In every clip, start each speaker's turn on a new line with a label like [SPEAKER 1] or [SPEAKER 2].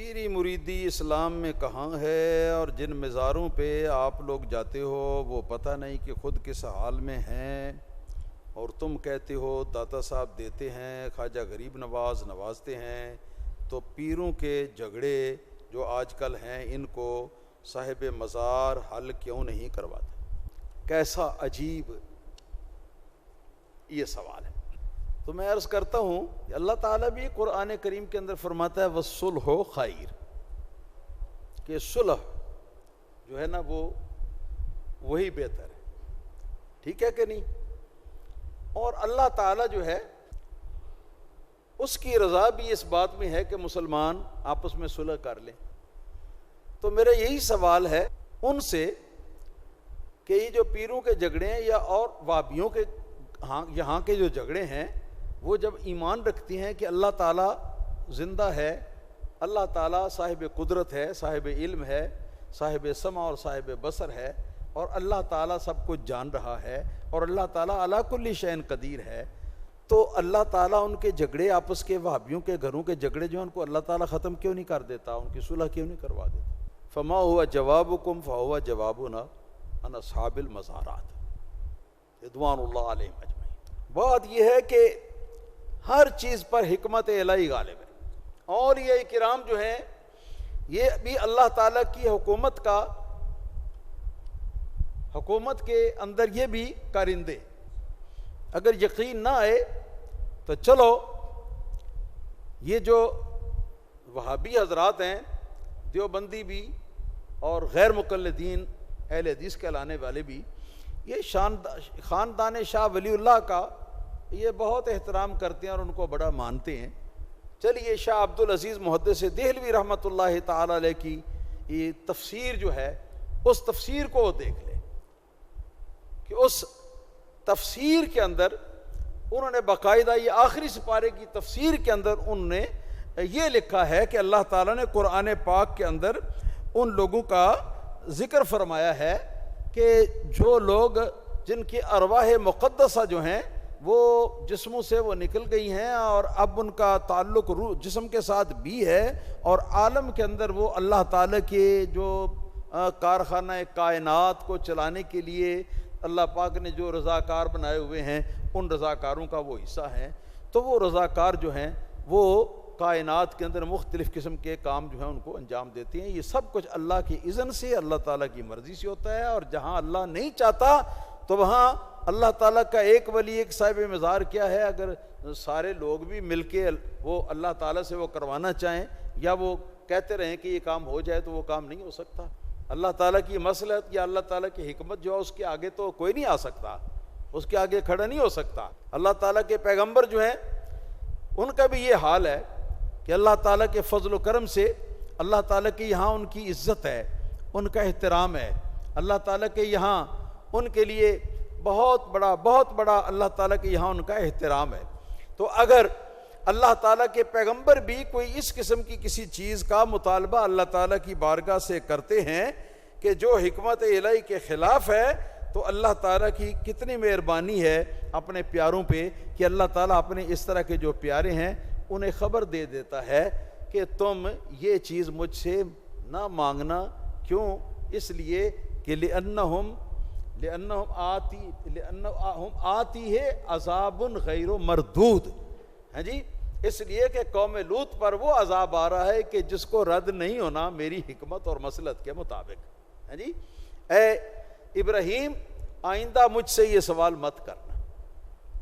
[SPEAKER 1] پیری مریدی اسلام میں کہاں ہے، اور جن مزاروں پہ آپ لوگ جاتے ہو وہ پتہ نہیں کہ خود کس حال میں ہیں، اور تم کہتے ہو داتا صاحب دیتے ہیں، خواجہ غریب نواز نوازتے ہیں، تو پیروں کے جھگڑے جو آج کل ہیں ان کو صاحب مزار حل کیوں نہیں کرواتے؟ کیسا عجیب یہ سوال ہے۔ تو میں عرض کرتا ہوں کہ اللہ تعالیٰ بھی قرآن کریم کے اندر فرماتا ہے وَالصُّلْحُ خَيْرٌ، کہ صلح جو ہے نا وہ وہی بہتر ہے، ٹھیک ہے کہ نہیں؟ اور اللہ تعالیٰ جو ہے اس کی رضا بھی اس بات میں ہے کہ مسلمان آپس میں صلح کر لیں۔ تو میرا یہی سوال ہے ان سے کہ یہ جو پیروں کے جھگڑے ہیں یا اور وابیوں کے یہاں کے جو جھگڑے ہیں، وہ جب ایمان رکھتی ہیں کہ اللہ تعالیٰ زندہ ہے، اللہ تعالیٰ صاحب قدرت ہے، صاحب علم ہے، صاحب سمع اور صاحب بصر ہے، اور اللہ تعالیٰ سب کچھ جان رہا ہے، اور اللہ تعالیٰ علی کل شیء قدیر ہے، تو اللہ تعالیٰ ان کے جھگڑے آپس کے وہابیوں کے گھروں کے جھگڑے جو ہیں ان کو اللہ تعالیٰ ختم کیوں نہیں کر دیتا، ان کی صلح کیوں نہیں کروا دیتا؟ فما ہوا جوابکم فہو جوابنا عن اصحاب المزارات رضوان اللہ علیہم اجمعین۔ بات یہ ہے کہ ہر چیز پر حکمت الہی غالب ہے، اور یہ کرام جو ہیں یہ بھی اللہ تعالیٰ کی حکومت کے اندر یہ بھی کارندے۔ اگر یقین نہ آئے تو چلو یہ جو وہابی حضرات ہیں، دیوبندی بھی اور غیر مقلدین اہل حدیث کہلانے والے بھی، یہ خاندان شاہ ولی اللہ کا یہ بہت احترام کرتے ہیں اور ان کو بڑا مانتے ہیں۔ چلیے شاہ عبدالعزیز محدث دہلوی رحمۃ اللہ تعالی علیہ کی یہ تفسیر جو ہے اس تفسیر کو دیکھ لیں کہ اس تفسیر کے اندر انہوں نے باقاعدہ یہ آخری سپارے کی تفسیر کے اندر انہوں نے یہ لکھا ہے کہ اللہ تعالیٰ نے قرآن پاک کے اندر ان لوگوں کا ذکر فرمایا ہے کہ جو لوگ جن کی ارواح مقدسہ جو ہیں وہ جسموں سے وہ نکل گئی ہیں، اور اب ان کا تعلق روح جسم کے ساتھ بھی ہے، اور عالم کے اندر وہ اللہ تعالیٰ کے جو کارخانہ کائنات کو چلانے کے لیے اللہ پاک نے جو رضاکار بنائے ہوئے ہیں ان رضاکاروں کا وہ حصہ ہیں، تو وہ رضاکار جو ہیں وہ کائنات کے اندر مختلف قسم کے کام جو ہیں ان کو انجام دیتے ہیں۔ یہ سب کچھ اللہ کی اذن سے، اللہ تعالیٰ کی مرضی سے ہوتا ہے، اور جہاں اللہ نہیں چاہتا تو وہاں اللہ تعالیٰ کا ایک ولی ایک صاحب مزار کیا ہے، اگر سارے لوگ بھی مل کے وہ اللہ تعالیٰ سے وہ کروانا چاہیں یا وہ کہتے رہیں کہ یہ کام ہو جائے تو وہ کام نہیں ہو سکتا۔ اللہ تعالیٰ کی مصلحت یا اللہ تعالیٰ کی حکمت جو ہے اس کے آگے تو کوئی نہیں آ سکتا، اس کے آگے کھڑا نہیں ہو سکتا۔ اللہ تعالیٰ کے پیغمبر جو ہیں ان کا بھی یہ حال ہے کہ اللہ تعالیٰ کے فضل و کرم سے اللہ تعالیٰ کے یہاں ان کی عزت ہے، ان کا احترام ہے، اللہ تعالیٰ کے یہاں ان کے لیے بہت بڑا اللہ تعالیٰ کے یہاں ان کا احترام ہے۔ تو اگر اللہ تعالیٰ کے پیغمبر بھی کوئی اس قسم کی کسی چیز کا مطالبہ اللہ تعالیٰ کی بارگاہ سے کرتے ہیں کہ جو حکمت الہی کے خلاف ہے، تو اللہ تعالیٰ کی کتنی مہربانی ہے اپنے پیاروں پہ کہ اللہ تعالیٰ اپنے اس طرح کے جو پیارے ہیں انہیں خبر دے دیتا ہے کہ تم یہ چیز مجھ سے نہ مانگنا۔ کیوں؟ اس لیے کہ لأنہم آتی ہے عذاب غیر مردود، ہے جی، اس لیے کہ قوم لوط پر وہ عذاب آ رہا ہے کہ جس کو رد نہیں ہونا میری حکمت اور مصلحت کے مطابق، ہے جی۔ اے ابراہیم آئندہ مجھ سے یہ سوال مت کرنا۔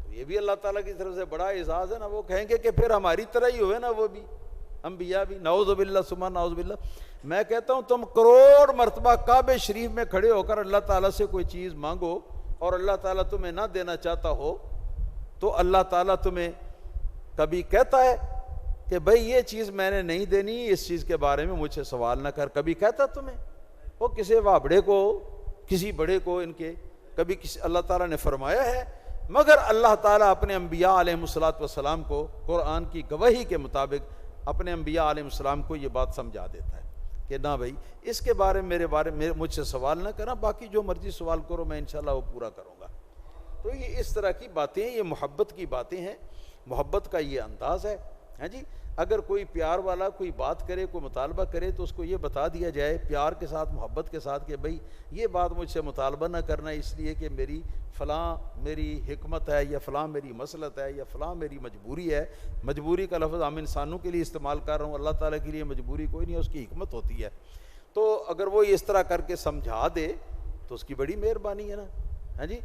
[SPEAKER 1] تو یہ بھی اللہ تعالیٰ کی طرف سے بڑا اعزاز ہے نا، وہ کہیں گے کہ پھر ہماری طرح ہی ہوئے نا وہ بھی انبیاء بھی، نعوذ باللہ ثم نعوذ باللہ۔ میں کہتا ہوں تم کروڑ مرتبہ کعبہ شریف میں کھڑے ہو کر اللہ تعالیٰ سے کوئی چیز مانگو اور اللہ تعالیٰ تمہیں نہ دینا چاہتا ہو، تو اللہ تعالیٰ تمہیں کبھی کہتا ہے کہ بھئی یہ چیز میں نے نہیں دینی، اس چیز کے بارے میں مجھ سے سوال نہ کر؟ کبھی کہتا تمہیں؟ وہ کسی وابڑے کو، کسی بڑے کو ان کے کبھی کسی اللہ تعالیٰ نے فرمایا ہے؟ مگر اللہ تعالیٰ اپنے انبیاء علیہ السلام کو قرآن کی گواہی کے مطابق اپنے انبیاء علیہ السلام کو یہ بات سمجھا دیتا ہے کہ نہ بھائی اس کے بارے میں مجھ سے سوال نہ کرنا، باقی جو مرضی سوال کرو میں انشاءاللہ وہ پورا کروں گا۔ تو یہ اس طرح کی باتیں ہیں، یہ محبت کی باتیں ہیں، محبت کا یہ انداز ہے، ہاں جی۔ اگر کوئی پیار والا کوئی بات کرے، کوئی مطالبہ کرے تو اس کو یہ بتا دیا جائے پیار کے ساتھ، محبت کے ساتھ کہ بھئی یہ بات مجھ سے مطالبہ نہ کرنا اس لیے کہ میری فلاں میری حکمت ہے، یا فلاں میری مصلحت ہے، یا فلاں میری مجبوری ہے۔ مجبوری کا لفظ عام انسانوں کے لیے استعمال کر رہا ہوں، اللہ تعالیٰ کے لیے مجبوری کوئی نہیں ہے، اس کی حکمت ہوتی ہے۔ تو اگر وہ اس طرح کر کے سمجھا دے تو اس کی بڑی مہربانی ہے نا، ہاں جی،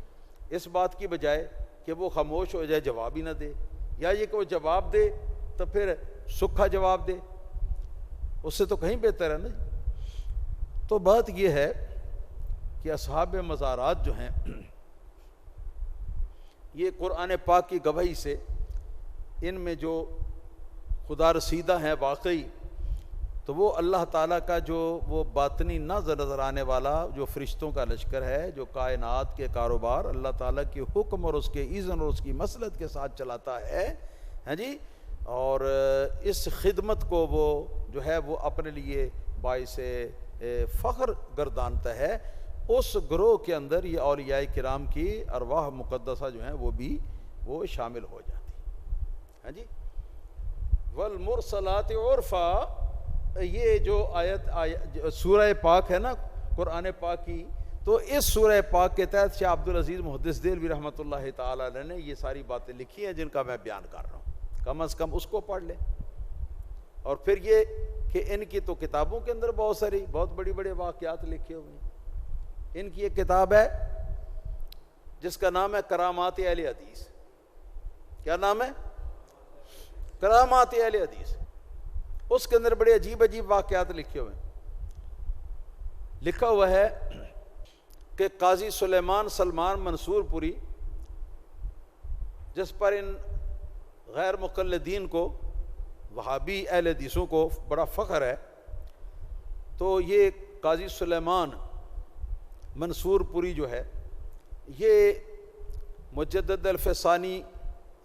[SPEAKER 1] اس بات کی بجائے کہ وہ خاموش ہو جائے، جواب ہی نہ دے، یا یہ کہ وہ جواب دے تو پھر سکھا جواب دے، اس سے تو کہیں بہتر ہے نا۔ تو بات یہ ہے کہ اصحاب مزارات جو ہیں یہ قرآن پاک کی گواہی سے ان میں جو خدا رسیدہ ہیں واقعی، تو وہ اللہ تعالیٰ کا جو وہ باطنی نظر آنے والا جو فرشتوں کا لشکر ہے، جو کائنات کے کاروبار اللہ تعالیٰ کے حکم اور اس کے اذن اور اس کی مصلحت کے ساتھ چلاتا ہے، ہاں جی، اور اس خدمت کو وہ جو ہے وہ اپنے لیے باعث فخر گردانتا ہے، اس گروہ کے اندر یہ اولیاء کرام کی ارواح مقدسہ جو ہیں وہ بھی وہ شامل ہو جاتی، ہاں جی۔ والمرسلات عرفا، یہ جو آیت سورہ پاک ہے نا قرآن پاک کی، تو اس سورہ پاک کے تحت شاہ عبدالعزیز محدث دہلوی رحمۃ اللہ تعالی علیہ نے یہ ساری باتیں لکھی ہیں جن کا میں بیان کر رہا ہوں، کم از کم اس کو پڑھ لیں۔ اور پھر یہ کہ ان کی تو کتابوں کے اندر بہت بڑے بڑے واقعات لکھے ہوئے ہیں۔ ان کی ایک کتاب ہے جس کا نام ہے کرامات اہل حدیث۔ کیا نام ہے؟ کرامات اہل حدیث۔ اس کے اندر بڑے عجیب عجیب واقعات لکھے ہوئے ہیں۔ لکھا ہوا ہے کہ قاضی سلیمان سلمان منصور پوری، جس پر ان غیر مقلدین کو، وہابی اہل حدیثوں کو بڑا فخر ہے، تو یہ قاضی سلیمان منصور پوری جو ہے یہ مجدد الفسانی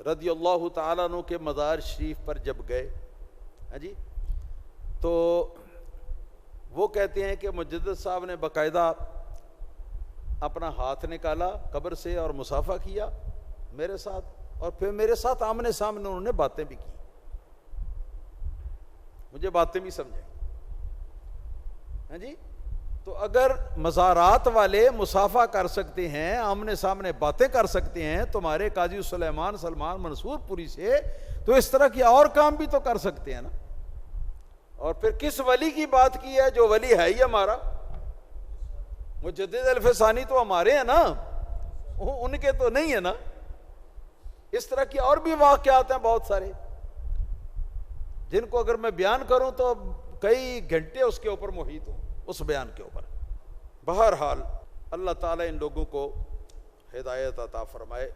[SPEAKER 1] رضی اللہ تعالیٰ عنہ کے مزار شریف پر جب گئے، ہاں جی، تو وہ کہتے ہیں کہ مجدد صاحب نے باقاعدہ اپنا ہاتھ نکالا قبر سے اور مصافحہ کیا میرے ساتھ، اور پھر میرے ساتھ آمنے سامنے انہوں نے باتیں بھی کی، مجھے باتیں بھی سمجھائیں، ہاں جی۔ تو اگر مزارات والے مصافحہ کر سکتے ہیں، آمنے سامنے باتیں کر سکتے ہیں تمہارے قاضی سلیمان سلمان منصور پوری سے، تو اس طرح کے اور کام بھی تو کر سکتے ہیں نا۔ اور پھر کس ولی کی بات کی ہے جو ولی ہے ہی ہمارا، مجدد الفسانی تو ہمارے ہیں نا، ان کے تو نہیں ہے نا۔ اس طرح کی اور بھی واقعات ہیں بہت سارے، جن کو اگر میں بیان کروں تو کئی گھنٹے اس کے اوپر محیط ہوں، اس بیان کے اوپر۔ بہرحال اللہ تعالیٰ ان لوگوں کو ہدایت عطا فرمائے۔